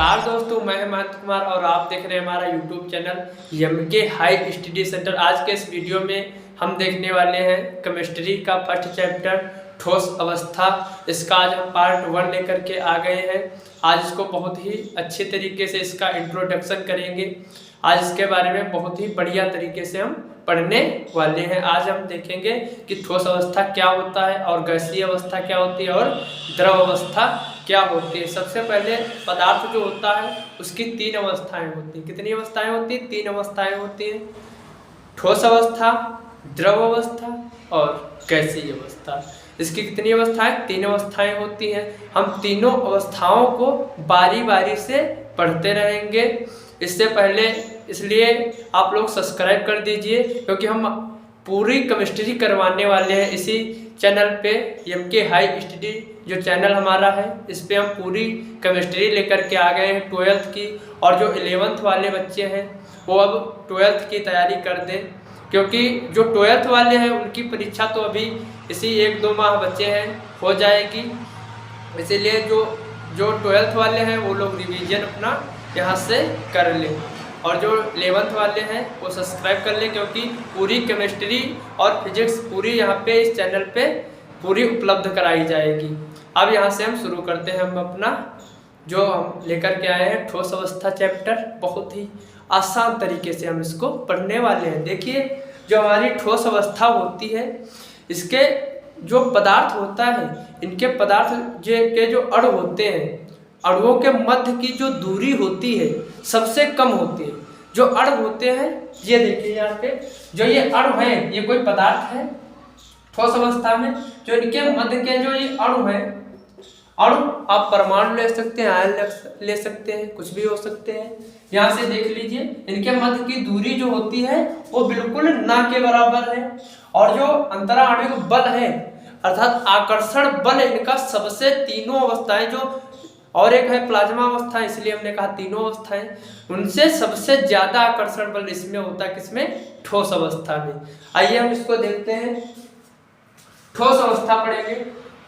नमस्कार दोस्तों, मैं महंत कुमार और आप देख रहे हैं हमारा YouTube channel MK high study centre. आज के इस वीडियो में हम देखने वाले हैं केमिस्ट्री का फर्स्ट चैप्टर ठोस अवस्था। इसका आज हम पार्ट 1 लेकर के आ गए हैं। आज इसको बहुत ही अच्छे तरीके से इसका इंट्रोडक्शन करेंगे। आज इसके बारे में बहुत ही बढ़िया तरीके से हम पढ़ने वाले हैं। आज हम देखेंगे कि ठोस अवस्था क्या होता है और गैसीय अवस्था क्या होती है और द्रव अवस्था क्या होती है। सबसे पहले पदार्थ जो होता है उसकी 3 अवस्थाएं होती हैं। कितनी अवस्थाएं होती हैं? 3 अवस्थाएं होती हैं। ठोस अवस्था, द्रव अवस्था और गैसीय अवस्था। इसकी कितनी अवस्थाएं? 3 अवस्थाएं होती हैं। हम तीनों अवस्थाओं को बारी बारी से पढ़ते रहेंगे। इससे पहले इसलिए आप लोग सब्सक्राइब कर दीजिए, क्योंकि हम पूरी केमिस्ट्री करवाने वाले हैं इसी चैनल पे। एमके हाई स्टडी जो चैनल हमारा है, इस पे हम पूरी केमिस्ट्री लेकर के आ गए हैं 12th की। और जो 11th वाले बच्चे हैं वो अब 12th की तैयारी कर दें, क्योंकि जो 12th वाले हैं उनकी परीक्षा तो अभी इसी 1-2 माह बचे हैं, हो जाएगी। इसीलिए जो 12th वाले हैं वो लोग रिवीजन अपना यहाँ से कर लें, और जो 11th वाले हैं वो सब्सक्राइब कर लें, क्योंकि पूरी केमिस्ट्री और फिजिक्स पूरी यहाँ पे इस चैनल पे पूरी उपलब्ध कराई जाएगी। अब यहाँ से हम शुरू करते हैं। हम अपना जो हम लेकर के आए हैं ठोस अवस्था चैप्टर, बहुत ही आसान तरीके से हम इसको पढ़ने वाले हैं। देखिए, जो हमारी ठोस अवस्था होती है, इसके जो पदार्थ होता है, इनके पदार्थ के जो अणु होते हैं, अणुओं के मध्य की जो दूरी होती है सबसे कम होती है। जो अणु होते हैं, ये देखिए यहाँ पे जो ये अणु है, ये कोई पदार्थ है ठोस अवस्था में। जो इनके मध्य के जो ये अणु है, अणु आप परमाणु ले सकते हैं, आयन ले सकते हैं, कुछ भी हो सकते हैं। यहाँ से देख लीजिए, इनके मध्य की दूरी जो होती है वो बिल्कुल ना के बराबर है। और जो अंतराणविक बल है, अर्थात आकर्षण बल, इनका सबसे तीनों अवस्थाएं जो, और एक है प्लाज्मा अवस्था, इसलिए हमने कहा तीनों अवस्थाएं, उनसे सबसे ज्यादा आकर्षण बल इसमें होता है। किसमें? ठोस अवस्था में। आइए हम इसको देखते हैं। ठोस अवस्था पढ़ेंगे,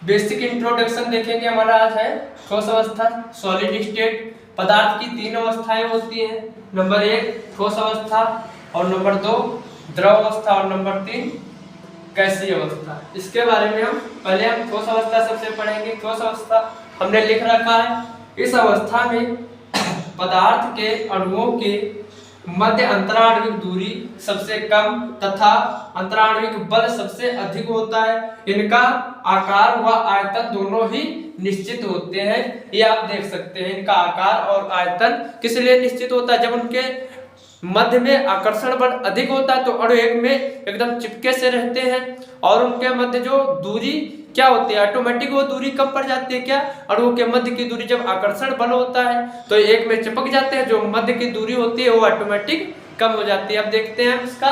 बेसिक इंट्रोडक्शन देखेंगे। हमारा आज है ठोस अवस्था, सॉलिड स्टेट। पदार्थ की 3 अवस्थाएं होती हैं। नंबर 1 ठोस अवस्था, और नंबर 2 द्रव अवस्था, और नंबर 3 गैसीय अवस्था। इसके बारे में हम पहले ठोस अवस्था सबसे पढ़ेंगे। ठोस अवस्था हमने लिख रखा है, इस अवस्था में पदार्थ के अणुओं के मध्य अंतराण्विक दूरी सबसे कम तथा अंतराण्विक बल सबसे अधिक होता है। इनका आकार व आयतन दोनों ही निश्चित होते हैं। ये आप देख सकते हैं, इनका आकार और आयतन किस लिए निश्चित होता है? जब उनके मध्य में आकर्षण बल अधिक होता है तो अणु एक में एकदम चिपके से रहते हैं, और उनके मध्य जो दूरी क्या होती है, ऑटोमेटिक वो दूरी कम पड़ जाती है। क्या? अणुओं के मध्य की दूरी, जब आकर्षण बल होता है तो एक में चिपक जाते हैं, जो मध्य की दूरी होती है वो ऑटोमेटिक कम हो जाती है। अब देखते हैं इसका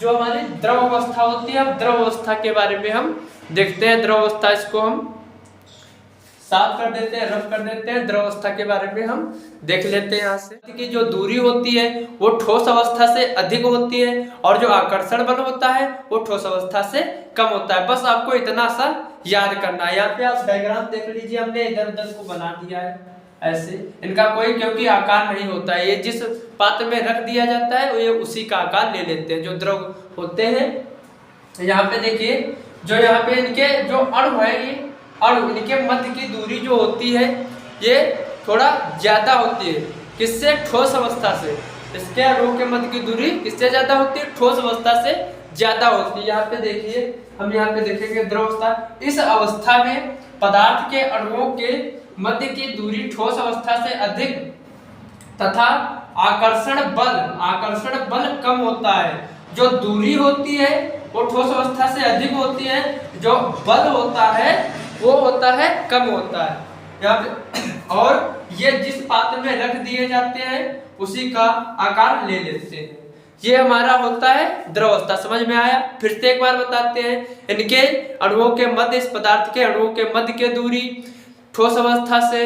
जो हमारी द्रव अवस्था होती है। अब द्रव अवस्था के बारे में हम देखते हैं। द्रव अवस्था, इसको हम साफ कर देते हैं, रफ कर देते हैं। द्रव अवस्था के बारे में हम देख लेते हैं। यहाँ से कि जो दूरी होती है वो ठोस अवस्था से अधिक होती है, और जो आकर्षण बल होता है वो ठोस अवस्था से कम होता है। बस आपको इतना सा याद करना है। यहाँ पे आप डायग्राम देख लीजिए, हमने इधर उधर को बना दिया है ऐसे। इनका कोई क्योंकि आकार नहीं होता है, ये जिस पात्र में रख दिया जाता है ये उसी का आकार ले लेते हैं जो द्रव होते हैं। यहाँ पे देखिए, जो यहाँ पे इनके जो अणु है, ये अणु, इनके मध्य की दूरी जो होती है ये थोड़ा ज्यादा होती है। किससे? ठोस अवस्था से। इसके अणुओं के मध्य की दूरी किससे ज्यादा होती है? ठोस अवस्था से ज्यादा होती है। यहाँ पे देखिए, हम यहाँ पे देखेंगे द्रव अवस्था। इस अवस्था में पदार्थ के अणुओं के मध्य की दूरी ठोस अवस्था से अधिक तथा आकर्षण बल कम होता है। जो दूरी होती है वो ठोस अवस्था से अधिक होती है, जो बल होता है वो होता है कम होता है यहाँ पे। और ये जिस पात्र में रख दिए जाते हैं उसी का आकार ले लेते हैं। ये हमारा होता है द्रव अवस्था। समझ में आया? फिर से एक बार बताते हैं। इनके अणुओं के मध्य, इस पदार्थ के अणुओं के मध्य की दूरी ठोस अवस्था से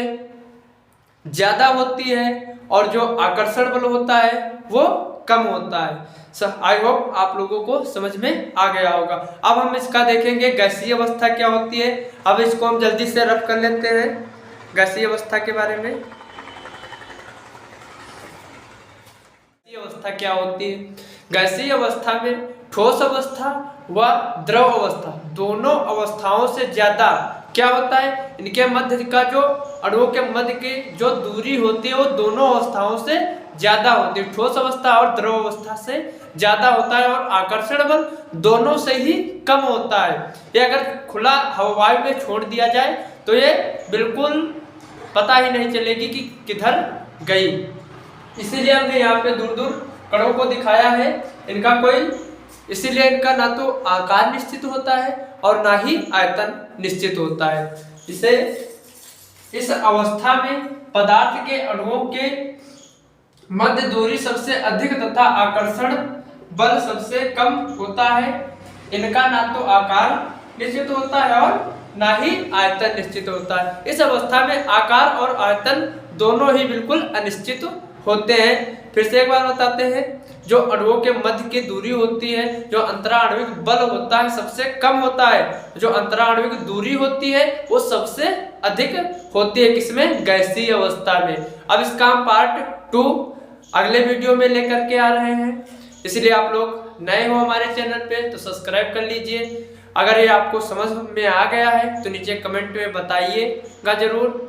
ज्यादा होती है, और जो आकर्षण बल होता है वो कम होता है। आई होप आप लोगों को समझ में आ गया होगा। अब हम इसका देखेंगे गैसीय अवस्था क्या होती है। अब इसको हम जल्दी से रफ कर लेते हैं गैसीय अवस्था के बारे में। अवस्था क्या होती है? गैसीय अवस्था में ठोस अवस्था व द्रव अवस्था दोनों अवस्थाओं से ज्यादा क्या होता है, इनके मध्य का जो अणुओं के मध्य की जो दूरी होती है वो दोनों अवस्थाओं से ज्यादा होती है, ठोस अवस्था और द्रव अवस्था से ज्यादा होता है, और आकर्षण बल दोनों से ही कम होता है। ये अगर खुला हवाई में छोड़ दिया जाए तो ये बिल्कुल पता ही नहीं चलेगी कि किधर गई। इसीलिए हमने यहाँ पे दूर दूर कणों को दिखाया है, इनका कोई, इसीलिए इनका ना तो आकार निश्चित होता है और ना ही आयतन निश्चित होता है। इसे इस अवस्था में पदार्थ के अणुओं के मध्य दूरी सबसे अधिक तथा आकर्षण बल सबसे कम होता है। इनका ना तो आकार निश्चित होता है और ना ही आयतन निश्चित होता है। इस अवस्था में आकार और आयतन दोनों ही बिल्कुल अनिश्चित होते हैं। फिर से एक बार बताते हैं, जो अणुओं के मध्य की दूरी होती है, जो अंतराण्विक बल होता है सबसे कम होता है, जो अंतराण्विक दूरी होती है वो सबसे अधिक होती है, किसमें? गैसीय अवस्था में। अब इसका हम पार्ट 2 अगले वीडियो में लेकर के आ रहे हैं, इसलिए आप लोग नए हो हमारे चैनल पे तो सब्सक्राइब कर लीजिए। अगर ये आपको समझ में आ गया है तो नीचे कमेंट में बताइएगा जरूर।